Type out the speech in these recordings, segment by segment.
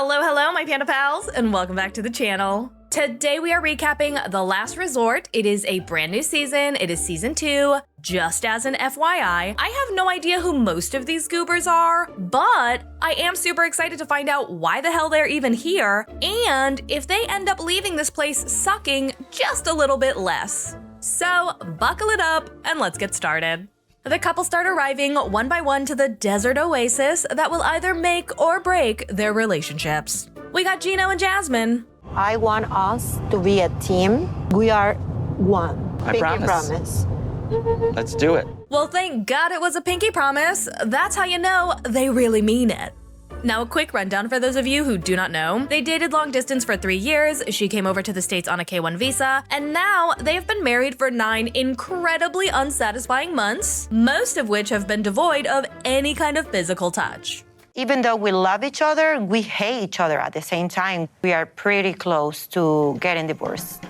Hello, my Panda pals, and welcome back to the channel. Today we are recapping The Last Resort. It is a brand new season. It is season 2. Just as an FYI, I have no idea who most of these goobers are, but I am super excited to find out why the hell they're even here, and if they end up leaving this place sucking just a little bit less. So buckle it up and let's get started. The couple start arriving one by one to the desert oasis that will either make or break their relationships. We got Gino and Jasmine. I want us to be a team. We are one. I promise. Let's do it. Well, thank God it was a pinky promise. That's how you know they really mean it. Now, a quick rundown for those of you who do not know. They dated long distance for 3 years, she came over to the States on a K-1 visa, and now they have been married for 9 incredibly unsatisfying months, most of which have been devoid of any kind of physical touch. Even though we love each other, we hate each other at the same time. We are pretty close to getting divorced.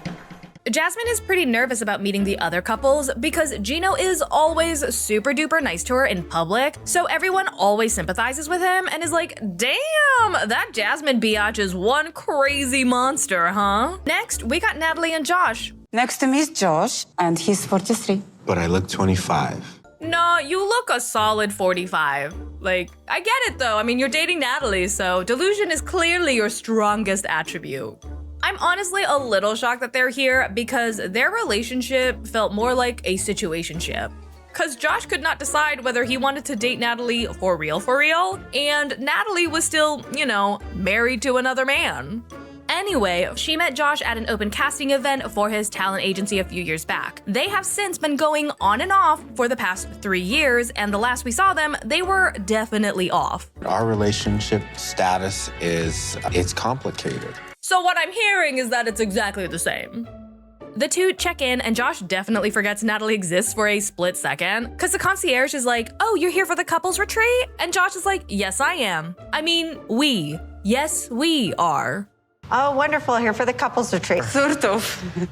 Jasmine is pretty nervous about meeting the other couples because Gino is always super duper nice to her in public, so everyone always sympathizes with him and is like, damn, that Jasmine biatch is one crazy monster, huh? Next, we got Natalie and Josh. Next to me is Josh, and he's 43. But I look 25. No, you look a solid 45. Like, I get it though. I mean, you're dating Natalie, so delusion is clearly your strongest attribute. I'm honestly a little shocked that they're here because their relationship felt more like a situationship. Cause Josh could not decide whether he wanted to date Natalie for real, and Natalie was still, married to another man. Anyway, she met Josh at an open casting event for his talent agency a few years back. They have since been going on and off for the past 3 years, and the last we saw them, they were definitely off. Our relationship status it's complicated. So what I'm hearing is that it's exactly the same. The two check in, and Josh definitely forgets Natalie exists for a split second, because the concierge is like, oh, you're here for the couples retreat? And Josh is like, yes, I am. I mean, we. Yes, we are. Oh, wonderful. Here for the couples retreat. Sort of.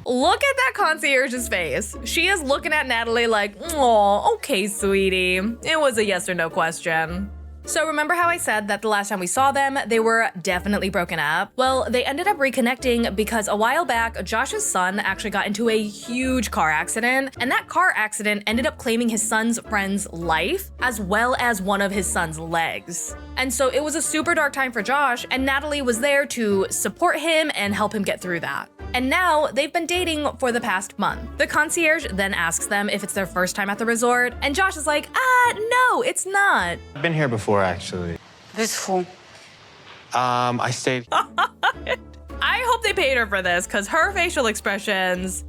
Look at that concierge's face. She is looking at Natalie like, oh, okay, sweetie. It was a yes or no question. So remember how I said that the last time we saw them, they were definitely broken up? Well, they ended up reconnecting because a while back, Josh's son actually got into a huge car accident, and that car accident ended up claiming his son's friend's life, as well as one of his son's legs. And so it was a super dark time for Josh, and Natalie was there to support him and help him get through that. And now they've been dating for the past month. The concierge then asks them if it's their first time at the resort, and Josh is like, no, it's not. I've been here before, actually. With who? I stayed. I hope they paid her for this, because her facial expressions,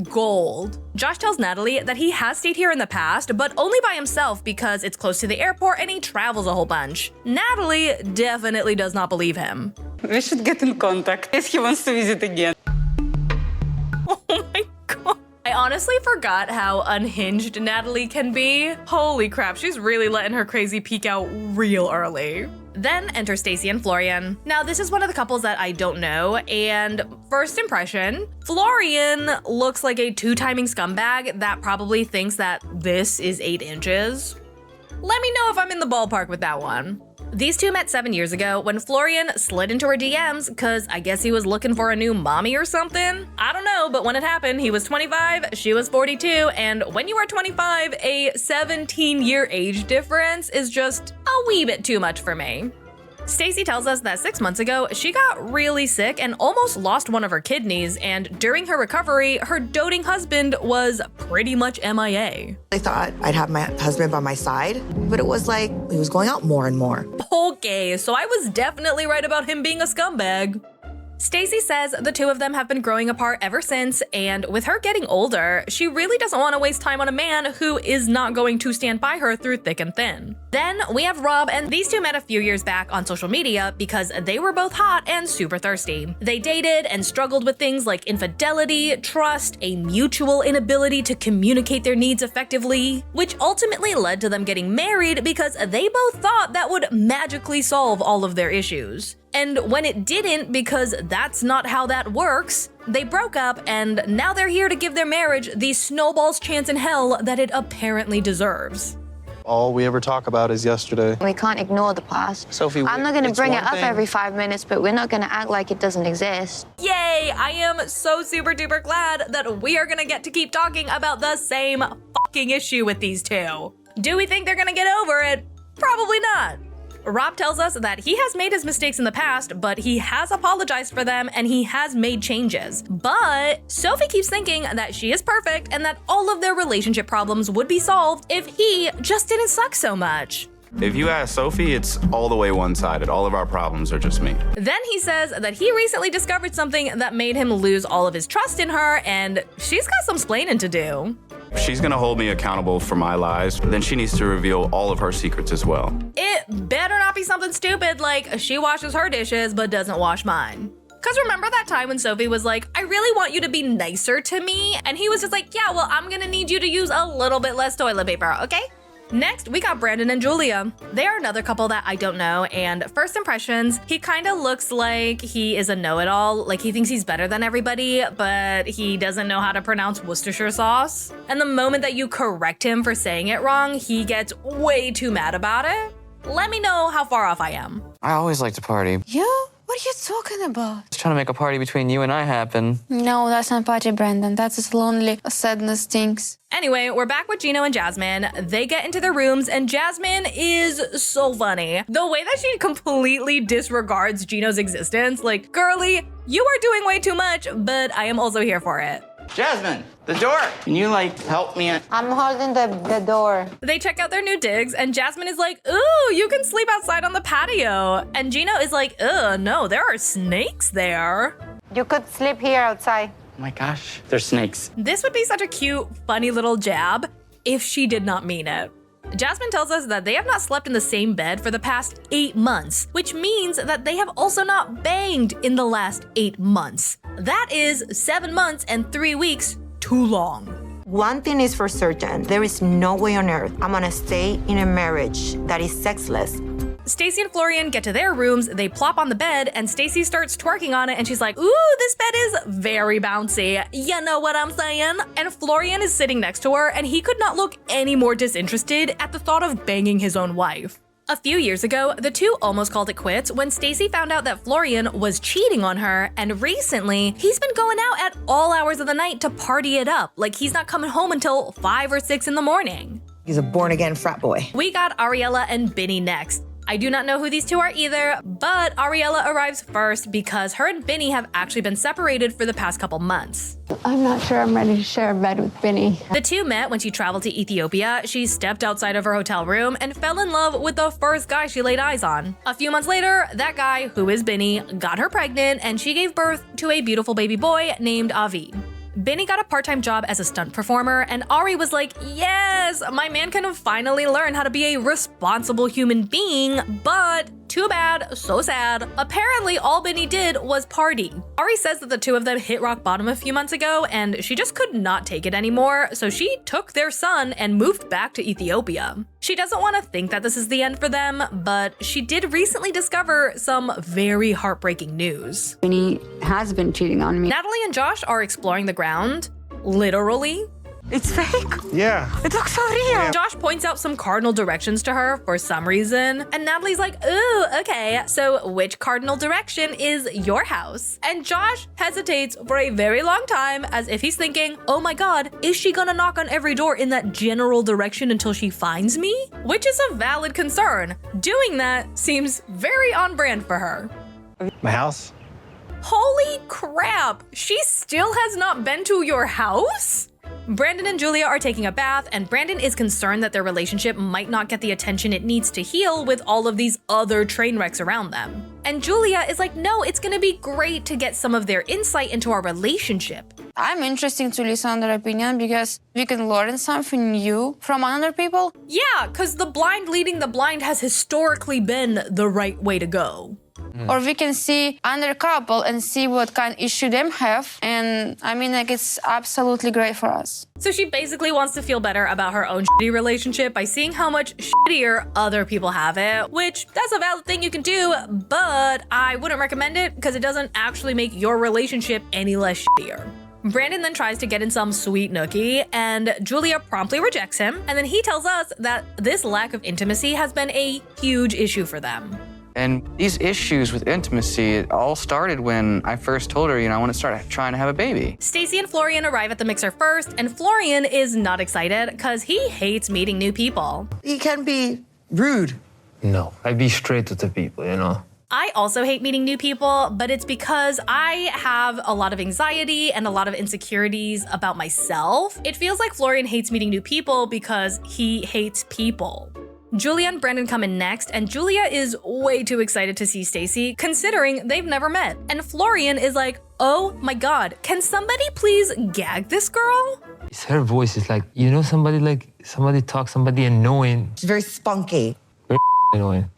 gold. Josh tells Natalie that he has stayed here in the past, but only by himself because it's close to the airport and he travels a whole bunch. Natalie definitely does not believe him. We should get in contact if he wants to visit again. Oh my god. I honestly forgot how unhinged Natalie can be. Holy crap, she's really letting her crazy peek out real early. Then enter Stacy and Florian. Now, this is one of the couples that I don't know, and first impression, Florian looks like a 2-timing scumbag that probably thinks that this is 8 inches. Let me know if I'm in the ballpark with that one. These two met 7 years ago when Florian slid into her DMs because I guess he was looking for a new mommy or something. I don't know, but when it happened, he was 25, she was 42, and when you are 25, a 17-year age difference is just a wee bit too much for me. Stacy tells us that 6 months ago, she got really sick and almost lost one of her kidneys, and during her recovery, her doting husband was pretty much MIA. I thought I'd have my husband by my side, but it was like he was going out more and more. Okay, so I was definitely right about him being a scumbag. Stacy says the two of them have been growing apart ever since, and with her getting older, she really doesn't want to waste time on a man who is not going to stand by her through thick and thin. Then we have Rob, and these two met a few years back on social media because they were both hot and super thirsty. They dated and struggled with things like infidelity, trust, a mutual inability to communicate their needs effectively, which ultimately led to them getting married because they both thought that would magically solve all of their issues. And when it didn't, because that's not how that works, they broke up, and now they're here to give their marriage the snowball's chance in hell that it apparently deserves. All we ever talk about is yesterday. We can't ignore the past. Sophie, I'm not going to it's bring it one up thing. every 5 minutes, but we're not going to act like it doesn't exist. Yay! I am so super duper glad that we are gonna get to keep talking about the same fucking issue with these two. Do we think they're gonna get over it? Probably not. Rob tells us that he has made his mistakes in the past, but he has apologized for them and he has made changes. But Sophie keeps thinking that she is perfect and that all of their relationship problems would be solved if he just didn't suck so much. If you ask Sophie, it's all the way one-sided. All of our problems are just me. Then he says that he recently discovered something that made him lose all of his trust in her, and she's got some splaining to do. If she's gonna hold me accountable for my lies, then she needs to reveal all of her secrets as well. It better not be something stupid like she washes her dishes but doesn't wash mine. Cause remember that time when Sophie was like, I really want you to be nicer to me? And he was just like, yeah, well, I'm gonna need you to use a little bit less toilet paper, okay? Next, we got Brandon and Julia. They are another couple that I don't know, and first impressions, he kind of looks like he is a know-it-all, like he thinks he's better than everybody, but he doesn't know how to pronounce Worcestershire sauce. And the moment that you correct him for saying it wrong, he gets way too mad about it. Let me know how far off I am. I always like to party. You? What are you talking about? Just trying to make a party between you and I happen. No, that's not party, Brandon. That's just lonely. Sadness stinks. Anyway, we're back with Gino and Jasmine. They get into their rooms, and Jasmine is so funny. The way that she completely disregards Gino's existence, like, girly, you are doing way too much, but I am also here for it. Jasmine, the door. Can you, help me? I'm holding the door. They check out their new digs, and Jasmine is like, ooh, you can sleep outside on the patio. And Gino is like, ugh, no, there are snakes there. You could sleep here outside. Oh my gosh, they're snakes. This would be such a cute, funny little jab if she did not mean it. Jasmine tells us that they have not slept in the same bed for the past 8 months, which means that they have also not banged in the last 8 months. That is 7 months and 3 weeks too long. One thing is for certain, there is no way on earth I'm gonna stay in a marriage that is sexless. Stacy and Florian get to their rooms, they plop on the bed, and Stacy starts twerking on it, and she's like, ooh, this bed is very bouncy. You know what I'm saying? And Florian is sitting next to her, and he could not look any more disinterested at the thought of banging his own wife. A few years ago, the two almost called it quits when Stacy found out that Florian was cheating on her, and recently, he's been going out at all hours of the night to party it up, like he's not coming home until 5 or 6 in the morning. He's a born-again frat boy. We got Ariella and Binny next. I do not know who these two are either, but Ariella arrives first because her and Binny have actually been separated for the past couple months. I'm not sure I'm ready to share a bed with Binny. The two met when she traveled to Ethiopia. She stepped outside of her hotel room and fell in love with the first guy she laid eyes on. A few months later, that guy, who is Binny, got her pregnant and she gave birth to a beautiful baby boy named Avi. Binny got a part-time job as a stunt performer, and Ari was like, yes, my man can finally learn how to be a responsible human being, but too bad, so sad. Apparently, all Binny did was party. Ari says that the two of them hit rock bottom a few months ago, and she just could not take it anymore, so she took their son and moved back to Ethiopia. She doesn't want to think that this is the end for them, but she did recently discover some very heartbreaking news. Binny has been cheating on me. Natalie and Josh are exploring the ground, literally. It's fake. Yeah. It looks so real. Josh points out some cardinal directions to her for some reason, and Natalie's like, ooh, okay, so which cardinal direction is your house? And Josh hesitates for a very long time as if he's thinking, oh my god, is she gonna knock on every door in that general direction until she finds me? Which is a valid concern. Doing that seems very on brand for her. My house? Holy crap, she still has not been to your house? Brandon and Julia are taking a bath, and Brandon is concerned that their relationship might not get the attention it needs to heal with all of these other train wrecks around them. And Julia is like, no, it's gonna be great to get some of their insight into our relationship. I'm interested to listen to their opinion because we can learn something new from other people. Yeah, because the blind leading the blind has historically been the right way to go. Or we can see other couple and see what kind of issue them have. And I mean, it's absolutely great for us. So she basically wants to feel better about her own shitty relationship by seeing how much shittier other people have it, which that's a valid thing you can do, but I wouldn't recommend it because it doesn't actually make your relationship any less shittier. Brandon then tries to get in some sweet nookie, and Julia promptly rejects him, and then he tells us that this lack of intimacy has been a huge issue for them. And these issues with intimacy, it all started when I first told her, I want to start trying to have a baby. Stacy and Florian arrive at the mixer first, and Florian is not excited because he hates meeting new people. He can be rude. No, I be straight to the people, I also hate meeting new people, but it's because I have a lot of anxiety and a lot of insecurities about myself. It feels like Florian hates meeting new people because he hates people. Julia and Brandon come in next, and Julia is way too excited to see Stacy, considering they've never met. And Florian is like, oh my god, can somebody please gag this girl? Her voice is like, somebody talk, somebody annoying. She's very spunky. Very annoying.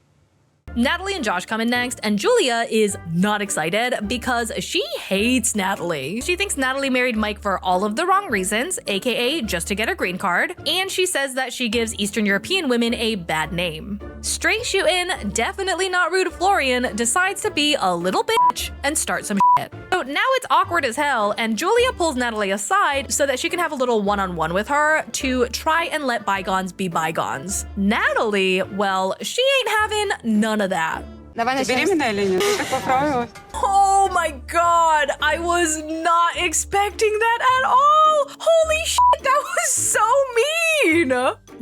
Natalie and Josh come in next, and Julia is not excited because she hates Natalie. She thinks Natalie married Mike for all of the wrong reasons, aka just to get her green card, and she says that she gives Eastern European women a bad name. Straight shootin', definitely not rude Florian decides to be a little bitch and start some shit. So now it's awkward as hell, and Julia pulls Natalie aside so that she can have a little one-on-one with her to try and let bygones be bygones. Natalie, well, she ain't having none of that. Oh my god, I was not expecting that at all. Holy shit, that was so mean.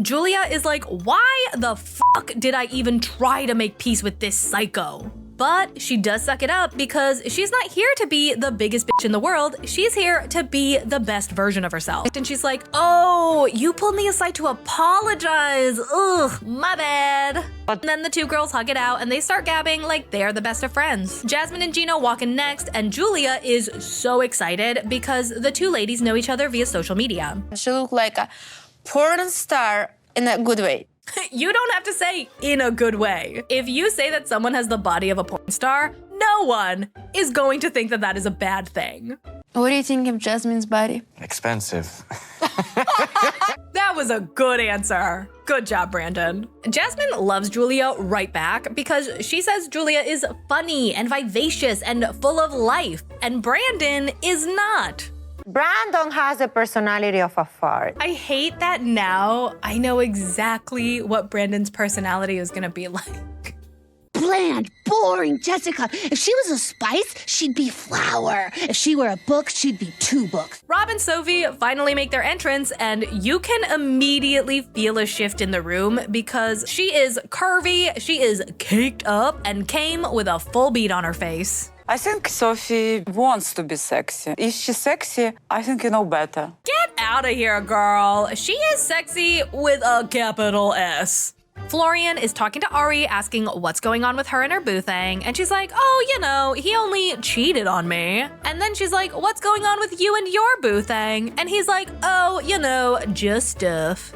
Julia is like, why the fuck did I even try to make peace with this psycho? But she does suck it up because she's not here to be the biggest bitch in the world. She's here to be the best version of herself. And she's like, oh, you pulled me aside to apologize. Ugh, my bad. And then the two girls hug it out and they start gabbing like they're the best of friends. Jasmine and Gino walk in next, and Julia is so excited because the two ladies know each other via social media. She looked like a porn star in a good way. You don't have to say in a good way. If you say that someone has the body of a porn star, no one is going to think that that is a bad thing. What do you think of Jasmine's body? Expensive. That was a good answer. Good job, Brandon. Jasmine loves Julia right back because she says Julia is funny and vivacious and full of life, and Brandon is not. Brandon has the personality of a fart. I hate that now I know exactly what Brandon's personality is gonna be like. Bland, boring Jessica. If she was a spice, she'd be flour. If she were a book, she'd be 2 books. Rob and Sophie finally make their entrance, and you can immediately feel a shift in the room because she is curvy, she is caked up, and came with a full beat on her face. I think Sophie wants to be sexy. Is she sexy? I think you know better. Get out of here, girl. She is sexy with a capital S. Florian is talking to Ari, asking what's going on with her and her boo thing, and she's like, oh, he only cheated on me. And then she's like, what's going on with you and your boo thing? And he's like, oh, just stuff.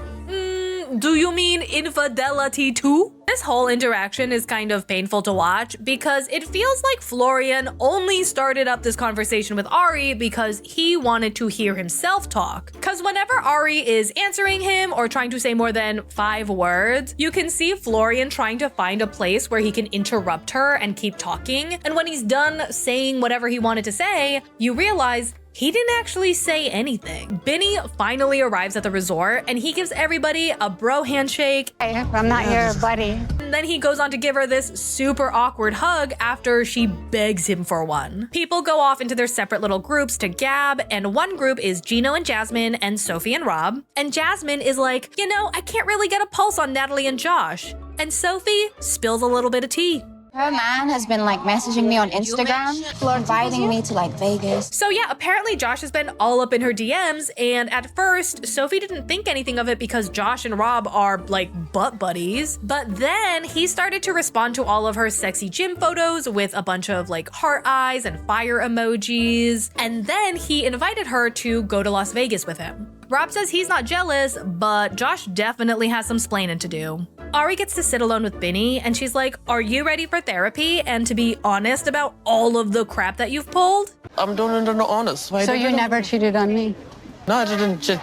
Do you mean infidelity too? This whole interaction is kind of painful to watch because it feels like Florian only started up this conversation with Ari because he wanted to hear himself talk. Because whenever Ari is answering him or trying to say more than 5 words, you can see Florian trying to find a place where he can interrupt her and keep talking. And when he's done saying whatever he wanted to say, you realize he didn't actually say anything. Benny finally arrives at the resort and he gives everybody a bro handshake. Hey, I'm not your buddy. And then he goes on to give her this super awkward hug after she begs him for one. People go off into their separate little groups to gab, and one group is Gino and Jasmine and Sophie and Rob. And Jasmine is like, I can't really get a pulse on Natalie and Josh. And Sophie spills a little bit of tea. Her man has been messaging me on Instagram, inviting me to Vegas. So yeah, apparently Josh has been all up in her DMs, and at first Sophie didn't think anything of it because Josh and Rob are butt buddies. But then he started to respond to all of her sexy gym photos with a bunch of heart eyes and fire emojis. And then he invited her to go to Las Vegas with him. Rob says he's not jealous, but Josh definitely has some splaining to do. Ari gets to sit alone with Benny, and she's like, are you ready for therapy and to be honest about all of the crap that you've pulled? I'm doing honest. So you never cheated on me? No, I didn't cheat.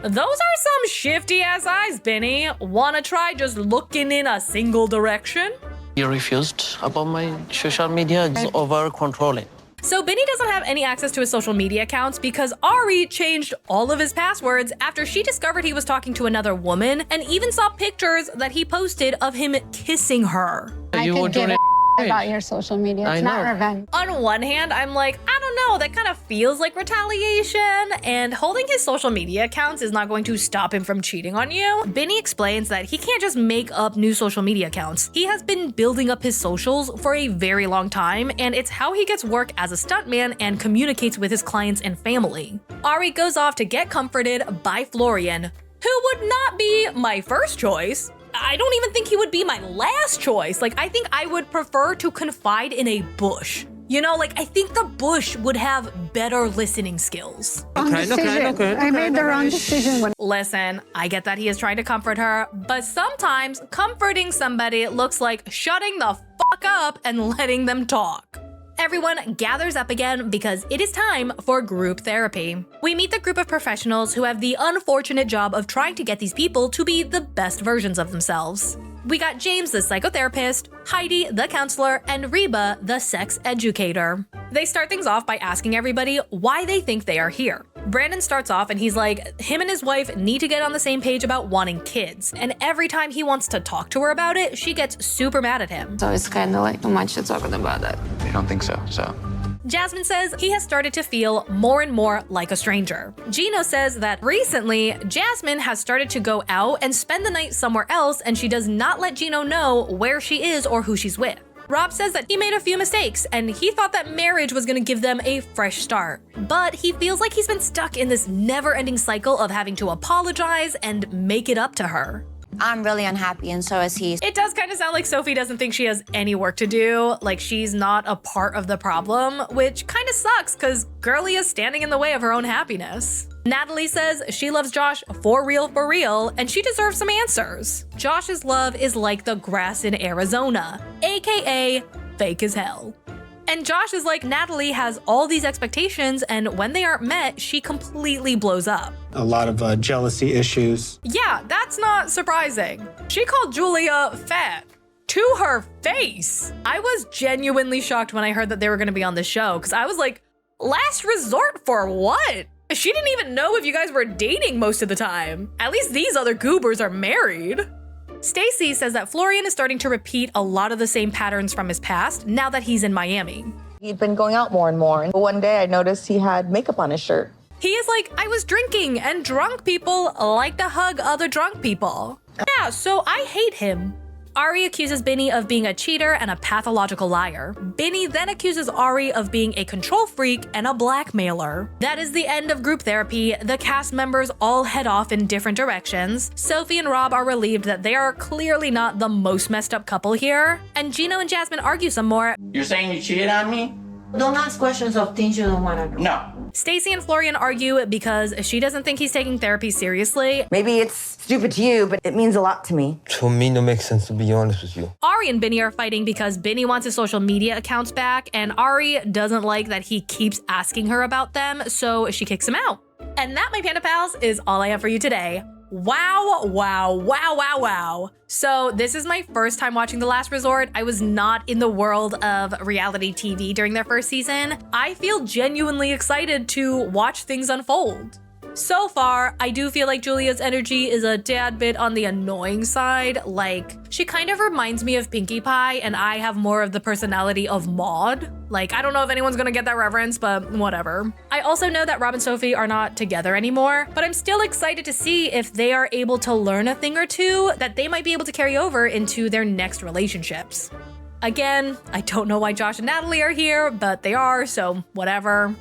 Those are some shifty-ass eyes, Benny. Wanna try just looking in a single direction? You refused about my social media. It's over-controlling. So Benny doesn't have any access to his social media accounts because Ari changed all of his passwords after she discovered he was talking to another woman and even saw pictures that he posted of him kissing her. I could give a about your social media. It's not revenge. On one hand, I'm like, I don't know, that kind of feels like retaliation, and holding his social media accounts is not going to stop him from cheating on you. Benny explains that he can't just make up new social media accounts. He has been building up his socials for a very long time, and it's how he gets work as a stuntman and communicates with his clients and family. Ari goes off to get comforted by Florian, who would not be my first choice. I don't even think he would be my last choice. Like, I think I would prefer to confide in a bush. You know, like, I think the bush would have better listening skills. Okay. I made the wrong decision. Listen, I get that he is trying to comfort her, but sometimes comforting somebody looks like shutting the fuck up and letting them talk. Everyone gathers up again because it is time for group therapy. We meet the group of professionals who have the unfortunate job of trying to get these people to be the best versions of themselves. We got James, the psychotherapist, Heidi, the counselor, and Reba, the sex educator. They start things off by asking everybody why they think they are here. Brandon starts off and he's like, him and his wife need to get on the same page about wanting kids. And every time he wants to talk to her about it, she gets super mad at him. So it's kind of like too much to talking about that. I don't think so. Jasmine says he has started to feel more and more like a stranger. Gino says that recently, Jasmine has started to go out and spend the night somewhere else, and she does not let Gino know where she is or who she's with. Rob says that he made a few mistakes, and he thought that marriage was gonna give them a fresh start. But he feels like he's been stuck in this never-ending cycle of having to apologize and make it up to her. I'm really unhappy, and so is he. It does kind of sound like Sophie doesn't think she has any work to do, like she's not a part of the problem, which kind of sucks because Girlie is standing in the way of her own happiness. Natalie says she loves Josh for real, and she deserves some answers. Josh's love is like the grass in Arizona, aka fake as hell. And Josh is like, Natalie has all these expectations, and when they aren't met, she completely blows up. A lot of jealousy issues. Yeah, that's not surprising. She called Julia fat to her face. I was genuinely shocked when I heard that they were gonna be on the show, because I was like, last resort for what? She didn't even know if you guys were dating most of the time. At least these other goobers are married. Stacy says that Florian is starting to repeat a lot of the same patterns from his past now that he's in Miami. He'd been going out more and more. But one day I noticed he had makeup on his shirt. He is like, I was drinking and drunk people like to hug other drunk people. Yeah, so I hate him. Ari accuses Benny of being a cheater and a pathological liar. Benny then accuses Ari of being a control freak and a blackmailer. That is the end of group therapy. The cast members all head off in different directions. Sophie and Rob are relieved that they are clearly not the most messed up couple here. And Gino and Jasmine argue some more. You're saying you cheated on me? Don't ask questions of things you don't want to know. No. Stacy and Florian argue because she doesn't think he's taking therapy seriously. Maybe it's stupid to you, but it means a lot to me. To me, no makes sense, to be honest with you. Ari and Benny are fighting because Benny wants his social media accounts back, and Ari doesn't like that he keeps asking her about them, so she kicks him out. And that, my Panda Pals, is all I have for you today. Wow. So this is my first time watching The Last Resort. I was not in the world of reality TV during their first season. I feel genuinely excited to watch things unfold. So far, I do feel like Julia's energy is a tad bit on the annoying side. Like, she kind of reminds me of Pinkie Pie, and I have more of the personality of Maude. Like, I don't know if anyone's gonna get that reference, but whatever. I also know that Rob and Sophie are not together anymore, but I'm still excited to see if they are able to learn a thing or two that they might be able to carry over into their next relationships. Again, I don't know why Josh and Natalie are here, but they are, so whatever.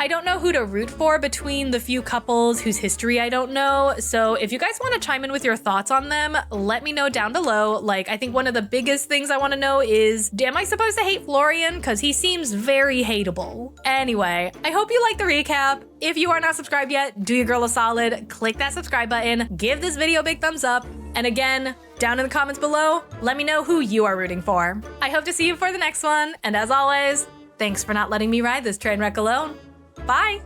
I don't know who to root for between the few couples whose history I don't know, so if you guys want to chime in with your thoughts on them, let me know down below. Like, I think one of the biggest things I want to know is, am I supposed to hate Florian? Because he seems very hateable. Anyway, I hope you liked the recap. If you are not subscribed yet, do your girl a solid, click that subscribe button, give this video a big thumbs up, and again, down in the comments below, let me know who you are rooting for. I hope to see you for the next one, and as always, thanks for not letting me ride this train wreck alone. Bye!